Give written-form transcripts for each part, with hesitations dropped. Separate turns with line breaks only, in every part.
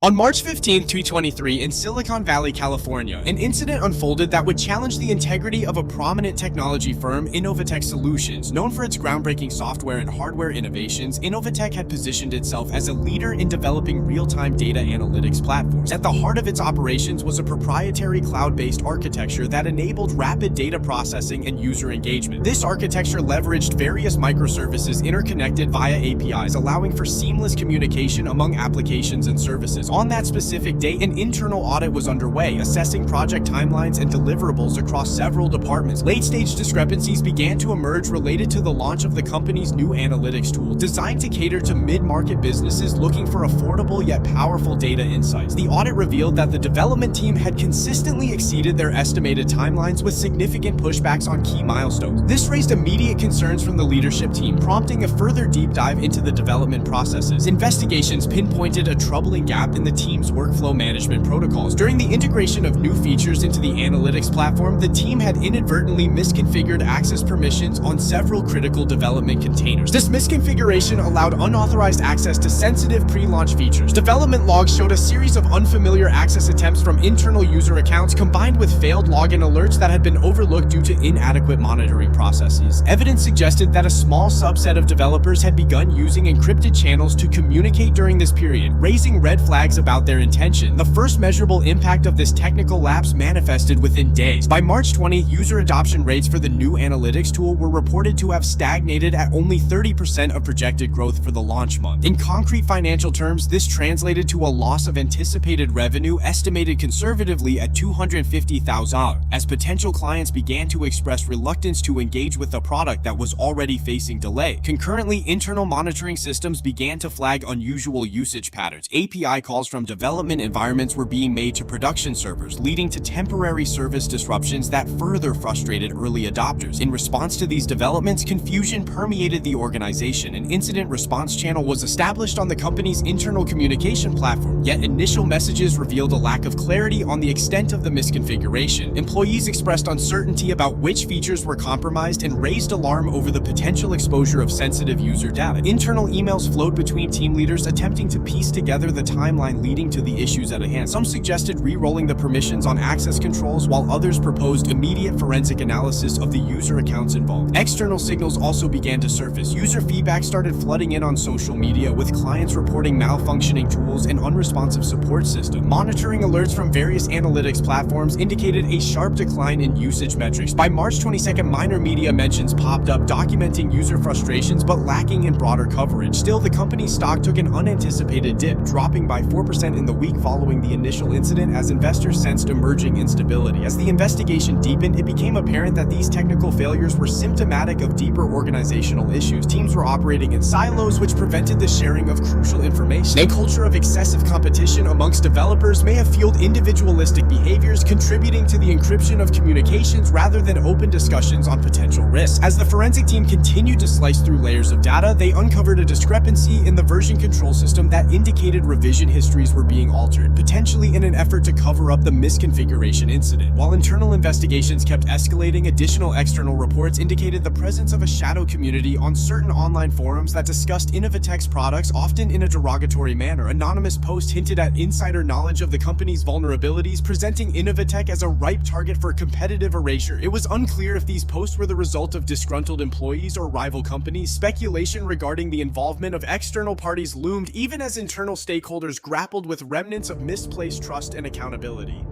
On March 15, 2023, in Silicon Valley, California, an incident unfolded that would challenge the integrity of a prominent technology firm, Innovate Solutions. Known for its groundbreaking software and hardware innovations, Innovate had positioned itself as a leader in developing real-time data analytics platforms. At the heart of its operations was a proprietary cloud-based architecture that enabled rapid data processing and user engagement. This architecture leveraged various microservices interconnected via APIs, allowing for seamless communication among applications and services. On that specific date, an internal audit was underway, assessing project timelines and deliverables across several departments. Late-stage discrepancies began to emerge related to the launch of the company's new analytics tool, designed to cater to mid-market businesses looking for affordable yet powerful data insights. The audit revealed that the development team had consistently exceeded their estimated timelines, with significant pushbacks on key milestones. This raised immediate concerns from the leadership team, prompting a further deep dive into the development processes. Investigations pinpointed a troubling gap in the team's workflow management protocols. During the integration of new features into the analytics platform, the team had inadvertently misconfigured access permissions on several critical development containers. This misconfiguration allowed unauthorized access to sensitive pre-launch features. Development logs showed a series of unfamiliar access attempts from internal user accounts, combined with failed login alerts that had been overlooked due to inadequate monitoring processes. Evidence suggested that a small subset of developers had begun using encrypted channels to communicate during this period, raising red flags about their intention. The first measurable impact of this technical lapse manifested within days. By March 20, user adoption rates for the new analytics tool were reported to have stagnated at only 30% of projected growth for the launch month. In concrete financial terms, this translated to a loss of anticipated revenue estimated conservatively at $250,000, as potential clients began to express reluctance to engage with a product that was already facing delay. Concurrently, internal monitoring systems began to flag unusual usage patterns. API calls from development environments were being made to production servers, leading to temporary service disruptions that further frustrated early adopters. In response to these developments, confusion permeated the organization. An incident response channel was established on the company's internal communication platform, yet initial messages revealed a lack of clarity on the extent of the misconfiguration. Employees expressed uncertainty about which features were compromised and raised alarm over the potential exposure of sensitive user data. Internal emails flowed between team leaders attempting to piece together the timeline leading to the issues at hand. Some suggested re-rolling the permissions on access controls, while others proposed immediate forensic analysis of the user accounts involved. External signals also began to surface. User feedback started flooding in on social media, with clients reporting malfunctioning tools and unresponsive support systems. Monitoring alerts from various analytics platforms indicated a sharp decline in usage metrics. By March 22nd, minor media mentions popped up documenting user frustrations but lacking in broader coverage. Still, the company's stock took an unanticipated dip, dropping by 4% in the week following the initial incident as investors sensed emerging instability. As the investigation deepened, it became apparent that these technical failures were symptomatic of deeper organizational issues. Teams were operating in silos, which prevented the sharing of crucial information. A culture of excessive competition amongst developers may have fueled individualistic behaviors, contributing to the encryption of communications rather than open discussions on potential risks. As the forensic team continued to slice through layers of data, they uncovered a discrepancy in the version control system that indicated revision histories were being altered, potentially in an effort to cover up the misconfiguration incident. While internal investigations kept escalating, additional external reports indicated the presence of a shadow community on certain online forums that discussed Innovate's products, often in a derogatory manner. Anonymous posts hinted at insider knowledge of the company's vulnerabilities, presenting Innovatech as a ripe target for competitive erasure. It was unclear if these posts were the result of disgruntled employees or rival companies. Speculation regarding the involvement of external parties loomed, even as internal stakeholders grappled with remnants of misplaced trust and accountability.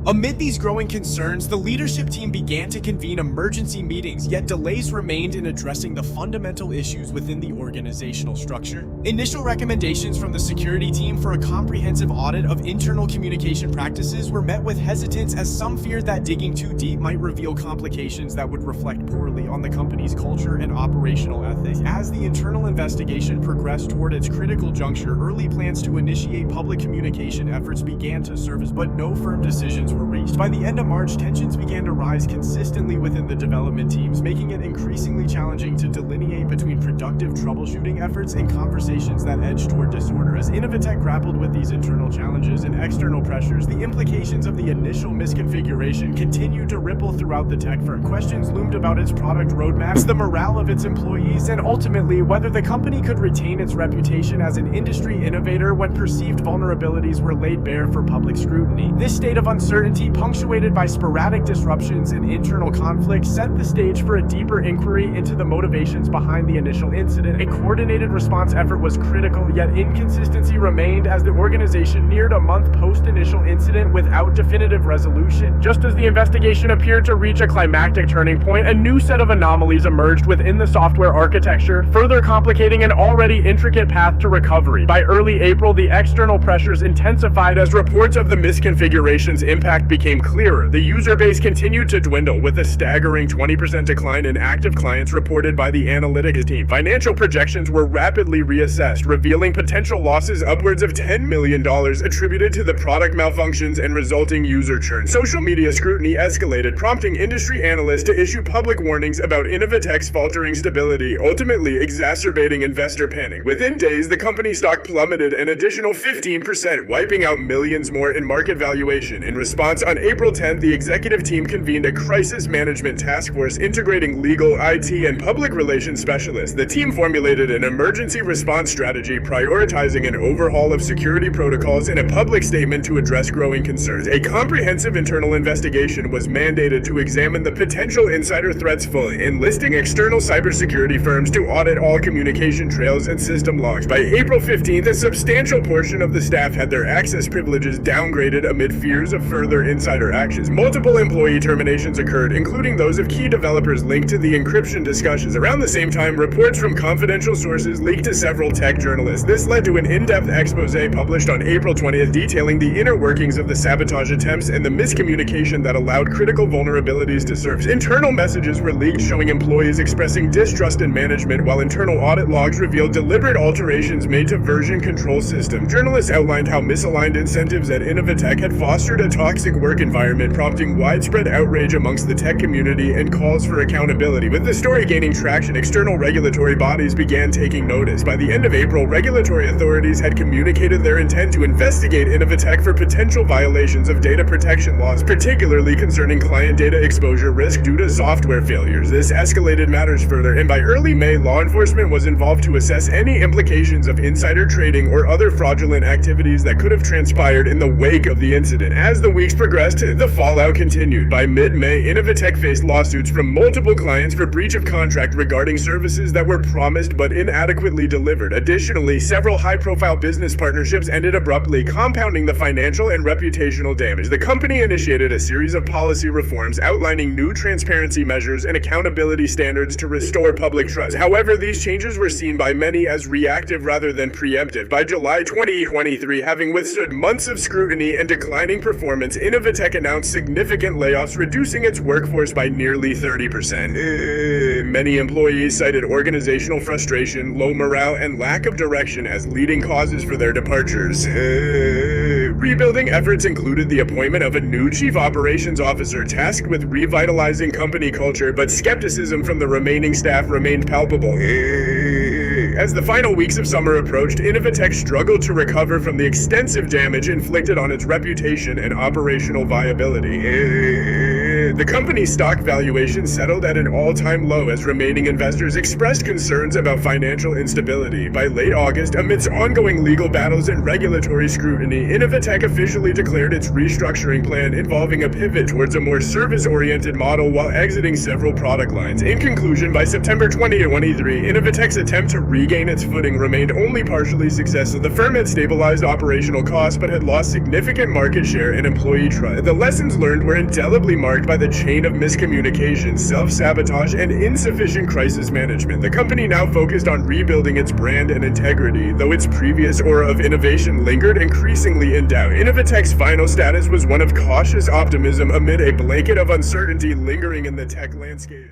Amid these growing concerns, the leadership team began to convene emergency meetings, yet delays remained in addressing the fundamental issues within the organizational structure. Initial recommendations from the security team for a comprehensive audit of internal communication practices were met with hesitance, as some feared that digging too deep might reveal complications that would reflect poorly on the company's culture and operational ethics. As the internal investigation progressed toward its critical juncture, early plans to initiate public communication efforts began to surface, but no firm decisions milestones were reached. By the end of March, tensions began to rise consistently within the development teams, making it increasingly challenging to delineate between productive troubleshooting efforts and conversations that edged toward disorder. As Innovate grappled with these internal challenges and external pressures, the implications of the initial misconfiguration continued to ripple throughout the tech firm. Questions loomed about its product roadmaps, the morale of its employees, and ultimately whether the company could retain its reputation as an industry innovator when perceived vulnerabilities were laid bare for public scrutiny. This state of uncertainty, punctuated by sporadic disruptions and internal conflicts, set the stage for a deeper inquiry into the motivations behind the initial incident. A coordinated response effort was critical, yet inconsistency remained as the organization neared a month post-initial incident without definitive resolution. Just as the investigation appeared to reach a climactic turning point, a new set of anomalies emerged within the software architecture, further complicating an already intricate path to recovery. By early April, the external pressures intensified as reports of the misconfiguration's impact became clearer. The user base continued to dwindle, with a staggering 20% decline in active clients reported by the analytics team. Financial projections were rapidly reassessed, revealing potential losses upwards of $10 million attributed to the product malfunctions and resulting user churn. Social media scrutiny escalated, prompting industry analysts to issue public warnings about Innovate's faltering stability, ultimately exacerbating investor panic. Within days, the company's stock plummeted an additional 15%, wiping out millions more in market valuation. In response, on April 10th, the executive team convened a crisis management task force integrating legal, IT, and public relations specialists. The team formulated an emergency response strategy, prioritizing an overhaul of security protocols and a public statement to address growing concerns. A comprehensive internal investigation was mandated to examine the potential insider threats fully, enlisting external cybersecurity firms to audit all communication trails and system logs. By April 15th, a substantial portion of the staff had their access privileges downgraded amid fears of further insider actions. Multiple employee terminations occurred, including those of key developers linked to the encryption discussions. Around the same time, reports from confidential sources leaked to several tech journalists. This led to an in-depth expose published on April 20th detailing the inner workings of the sabotage attempts and the miscommunication that allowed critical vulnerabilities to surface. Internal messages were leaked showing employees expressing distrust in management, while internal audit logs revealed deliberate alterations made to version control systems. Journalists outlined how misaligned incentives at Innovatech had fostered a toxic work environment, prompting widespread outrage amongst the tech community and calls for accountability. With the story gaining traction, external regulatory bodies began taking notice. By the end of April, regulatory authorities had communicated their intent to investigate Innovatech for potential violations of data protection laws, particularly concerning client data exposure risk due to software failures. This escalated matters further, and by early May, law enforcement was involved to assess any implications of insider trading or other fraudulent activities that could have transpired in the wake of the incident. As the weeks progressed, the fallout continued. By mid-May, Innovatech faced lawsuits from multiple clients for breach of contract regarding services that were promised but inadequately delivered. Additionally, several high-profile business partnerships ended abruptly, compounding the financial and reputational damage. The company initiated a series of policy reforms outlining new transparency measures and accountability standards to restore public trust. However, these changes were seen by many as reactive rather than preemptive. By July 2023, having withstood months of scrutiny and declining performance, Innovatech announced significant layoffs, reducing its workforce by nearly 30%. Many employees cited organizational frustration, low morale, and lack of direction as leading causes for their departures. Rebuilding efforts included the appointment of a new chief operations officer tasked with revitalizing company culture, but skepticism from the remaining staff remained palpable. As the final weeks of summer approached, Innovatech struggled to recover from the extensive damage inflicted on its reputation and operational viability. The company's stock valuation settled at an all-time low as remaining investors expressed concerns about financial instability. By late August, amidst ongoing legal battles and regulatory scrutiny, Innovatech officially declared its restructuring plan, involving a pivot towards a more service-oriented model while exiting several product lines. In conclusion, by September 2023, Innovatech's attempt to regain its footing remained only partially successful. The firm had stabilized operational costs but had lost significant market share and employee trust. The lessons learned were indelibly marked by the chain of miscommunication, self-sabotage, and insufficient crisis management. The company now focused on rebuilding its brand and integrity, though its previous aura of innovation lingered increasingly in doubt. Innovatech's final status was one of cautious optimism amid a blanket of uncertainty lingering in the tech landscape.